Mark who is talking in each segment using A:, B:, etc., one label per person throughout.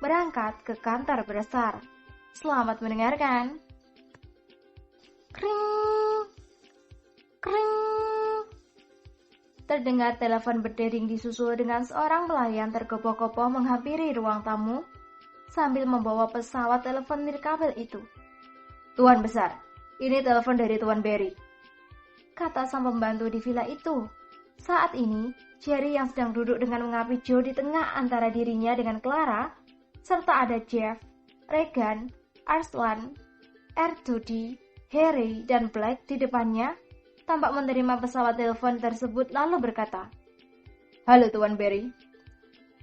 A: berangkat ke kantor besar. Selamat mendengarkan. Kring, kring. Terdengar telepon berdering disusul dengan seorang pelayan tergopoh-gopoh menghampiri ruang tamu sambil membawa pesawat telepon nirkabel itu. Tuan besar, ini telepon dari Tuan Barry, kata sang pembantu di villa itu. Saat ini, Jerry yang sedang duduk dengan mengapi Joe di tengah antara dirinya dengan Clara, serta ada Jeff, Regan, Arslan, R2D, Harry, dan Black di depannya, tampak menerima pesawat telepon tersebut lalu berkata, Halo Tuan Barry.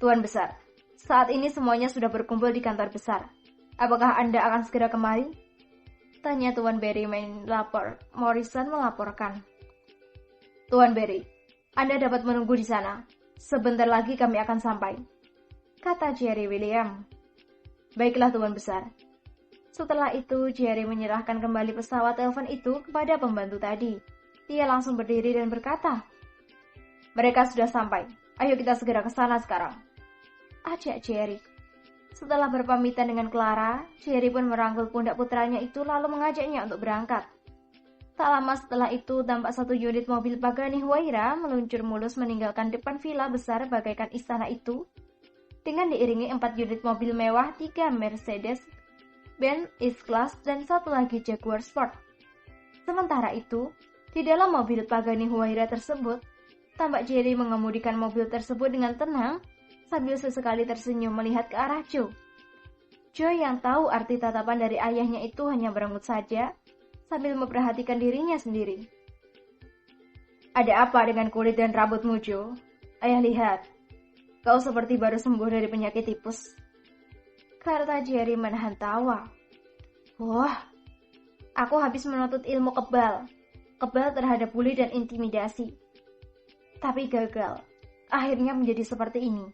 A: Tuan besar, saat ini semuanya sudah berkumpul di kantor besar. Apakah Anda akan segera kemari? Tanya Tuan Barry Morrison melaporkan. Tuan Barry, Anda dapat menunggu di sana. Sebentar lagi kami akan sampai, kata Jerry William. Baiklah Tuan besar. Setelah itu, Jerry menyerahkan kembali pesawat telepon itu kepada pembantu tadi. Dia langsung berdiri dan berkata, Mereka sudah sampai. Ayo kita segera ke sana sekarang, ajak Jerry. Setelah berpamitan dengan Clara, Jerry pun merangkul pundak putranya itu lalu mengajaknya untuk berangkat. Tak lama setelah itu, tampak satu unit mobil Pagani Huayra meluncur mulus meninggalkan depan villa besar bagaikan istana itu, dengan diiringi 4 unit mobil mewah, 3 Mercedes Benz S-Class dan 1 lagi Jaguar Sport. Sementara itu, di dalam mobil Pagani Huayra tersebut, tampak Jerry mengemudikan mobil tersebut dengan tenang sambil sesekali tersenyum melihat ke arah Joe. Joe yang tahu arti tatapan dari ayahnya itu hanya berengut saja sambil memperhatikan dirinya sendiri. Ada apa dengan kulit dan rambutmu, Joe? Ayah lihat, kau seperti baru sembuh dari penyakit tipus, kata Jerry menahan tawa. Wah, aku habis menuntut ilmu kebal terhadap bully dan intimidasi. Tapi gagal, akhirnya menjadi seperti ini,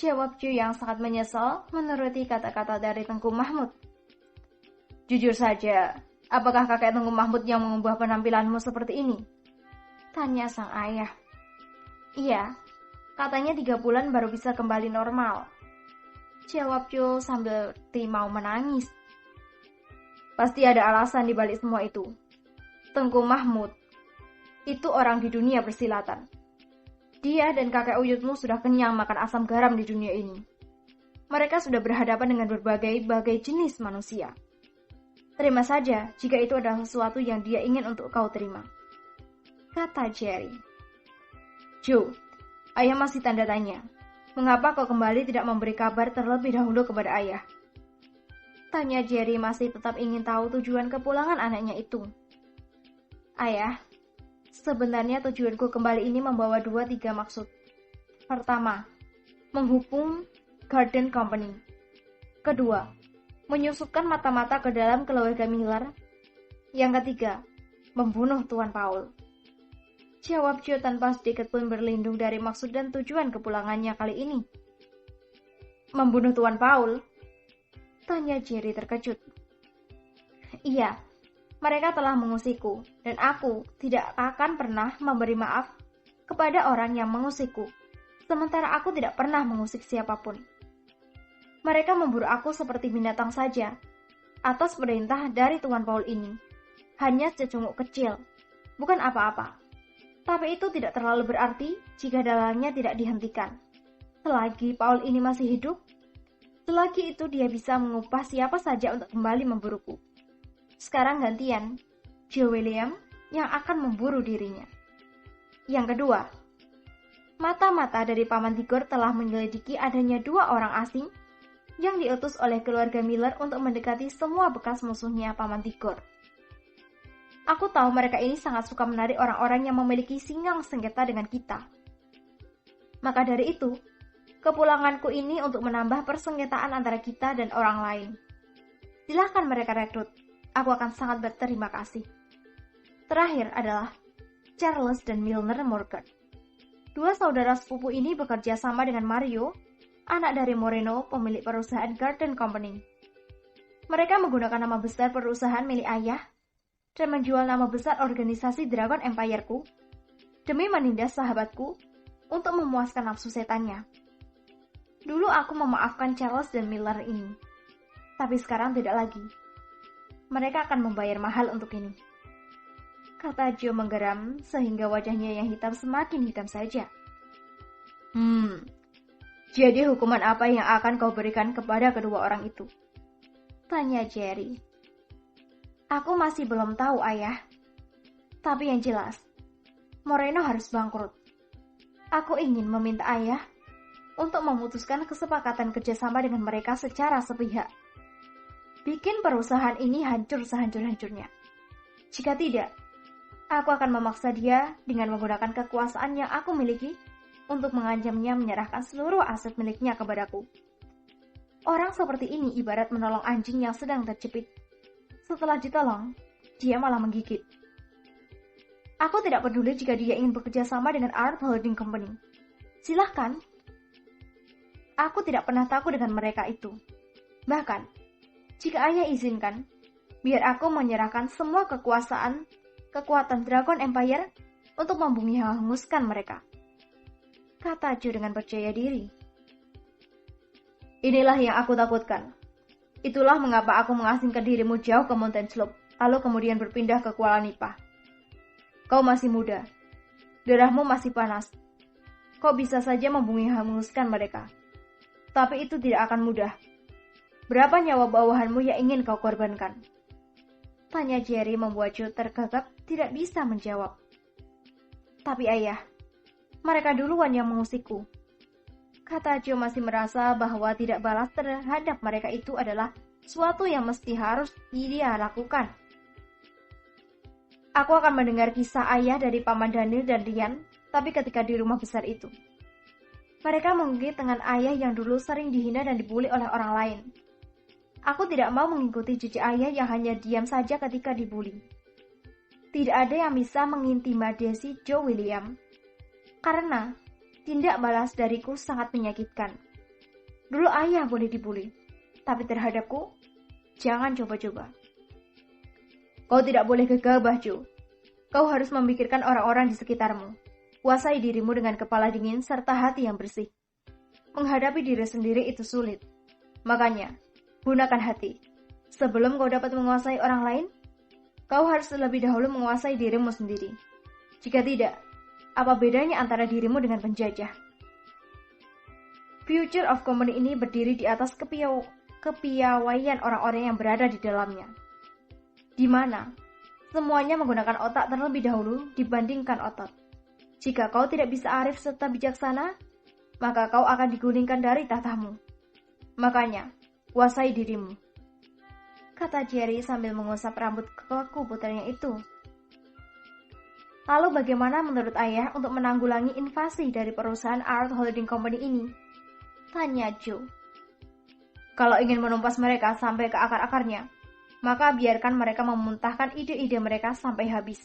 A: jawab Joe yang sangat menyesal menuruti kata-kata dari Tengku Mahmud. Jujur saja, apakah kakek Tengku Mahmud yang mengubah penampilanmu seperti ini? Tanya sang ayah. Iya, katanya 3 bulan baru bisa kembali normal, jawab Joe sambil mau menangis. Pasti ada alasan di balik semua itu. Tengku Mahmud itu orang di dunia persilatan. Dia dan kakek uyutmu sudah kenyang makan asam garam di dunia ini. Mereka sudah berhadapan dengan berbagai jenis manusia. Terima saja jika itu adalah sesuatu yang dia ingin untuk kau terima, kata Jerry. Joe, ayah masih tanda tanya. Mengapa kau kembali tidak memberi kabar terlebih dahulu kepada ayah? Tanya Jerry masih tetap ingin tahu tujuan kepulangan anaknya itu. Ayah, sebenarnya tujuanku kembali ini membawa 2-3 maksud. Pertama, menghukum Garden Company. Kedua, menyusupkan mata-mata ke dalam keluarga Miller. Yang ketiga, membunuh Tuan Paul, jawab Joe tanpa sedikit pun berlindung dari maksud dan tujuan kepulangannya kali ini. Membunuh Tuan Paul? Tanya Jerry terkejut. Iya, mereka telah mengusikku, dan aku tidak akan pernah memberi maaf kepada orang yang mengusikku, sementara aku tidak pernah mengusik siapapun. Mereka memburu aku seperti binatang saja, atas perintah dari Tuan Paul ini. Hanya secunguk kecil, bukan apa-apa. Tapi itu tidak terlalu berarti jika dalangnya tidak dihentikan. Selagi Paul ini masih hidup, selagi itu dia bisa mengupah siapa saja untuk kembali memburuku. Sekarang gantian, Joe William yang akan memburu dirinya. Yang kedua, mata-mata dari Paman Tigor telah menyelidiki adanya 2 orang asing yang diutus oleh keluarga Miller untuk mendekati semua bekas musuhnya Paman Tigor. Aku tahu mereka ini sangat suka menarik orang-orang yang memiliki singgang sengketa dengan kita. Maka dari itu, kepulanganku ini untuk menambah persengketaan antara kita dan orang lain. Silahkan mereka rekrut. Aku akan sangat berterima kasih. Terakhir adalah Charles dan Milner Morgan. 2 saudara sepupu ini bekerja sama dengan Mario, anak dari Moreno, pemilik perusahaan Garden Company. Mereka menggunakan nama besar perusahaan milik ayah dan menjual nama besar organisasi Dragon Empire-ku demi menindas sahabatku untuk memuaskan nafsu setannya. Dulu aku memaafkan Charles dan Miller ini, tapi sekarang tidak lagi. Mereka akan membayar mahal untuk ini. Kata Joe menggeram sehingga wajahnya yang hitam semakin hitam saja. Jadi hukuman apa yang akan kau berikan kepada kedua orang itu? Tanya Jerry. Aku masih belum tahu, Ayah. Tapi yang jelas, Moreno harus bangkrut. Aku ingin meminta Ayah untuk memutuskan kesepakatan kerjasama dengan mereka secara sepihak. Bikin perusahaan ini hancur sehancur-hancurnya. Jika tidak, aku akan memaksa dia dengan menggunakan kekuasaan yang aku miliki untuk mengancamnya menyerahkan seluruh aset miliknya kepadaku. Orang seperti ini ibarat menolong anjing yang sedang terjepit. Setelah ditolong, dia malah menggigit. Aku tidak peduli jika dia ingin bekerja sama dengan Art Holding Company. Silahkan. Aku tidak pernah takut dengan mereka itu. Bahkan, jika Ayah izinkan, biar aku menyerahkan semua kekuatan Dragon Empire untuk membumi hanguskan mereka. Kata Joe dengan percaya diri. Inilah yang aku takutkan. Itulah mengapa aku mengasingkan dirimu jauh ke Mountain Slope, lalu kemudian berpindah ke Kuala Nipah. Kau masih muda. Darahmu masih panas. Kau bisa saja membumi hanguskan mereka. Tapi itu tidak akan mudah. Berapa nyawa bawahanmu yang ingin kau korbankan? Tanya Jerry membuat Joe tergagap tidak bisa menjawab. Tapi Ayah, mereka duluan yang mengusikku. Kata Joe masih merasa bahwa tidak balas terhadap mereka itu adalah suatu yang mesti harus dia lakukan. Aku akan mendengar kisah Ayah dari Paman Daniel dan Rian, tapi ketika di rumah besar itu. Mereka menggigit tangan Ayah yang dulu sering dihina dan dibuli oleh orang lain. Aku tidak mau mengikuti jejak Ayah yang hanya diam saja ketika dibuli. Tidak ada yang bisa mengintimidasi Joe William, karena tindak balas dariku sangat menyakitkan. Dulu Ayah boleh dibuli, tapi terhadapku, jangan coba-coba. Kau tidak boleh gegabah, Joe. Kau harus memikirkan orang-orang di sekitarmu. Kuasai dirimu dengan kepala dingin serta hati yang bersih. Menghadapi diri sendiri itu sulit. Makanya, gunakan hati. Sebelum kau dapat menguasai orang lain, kau harus lebih dahulu menguasai dirimu sendiri. Jika tidak, apa bedanya antara dirimu dengan penjajah? Future of Company ini berdiri di atas kepiawaian orang-orang yang berada di dalamnya. Di mana semuanya menggunakan otak terlebih dahulu dibandingkan otot. Jika kau tidak bisa arif serta bijaksana, maka kau akan digulingkan dari tahtamu. Makanya, kuasai dirimu. Kata Jerry sambil mengusap rambut kaku putranya itu. Lalu bagaimana menurut Ayah untuk menanggulangi invasi dari perusahaan Art Holding Company ini? Tanya Joe. Kalau ingin menumpas mereka sampai ke akar-akarnya, maka biarkan mereka memuntahkan ide-ide mereka sampai habis.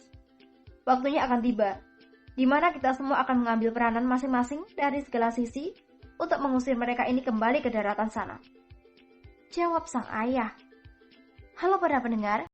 A: Waktunya akan tiba, di mana kita semua akan mengambil peranan masing-masing dari segala sisi untuk mengusir mereka ini kembali ke daratan sana. Jawab sang ayah. Halo para pendengar,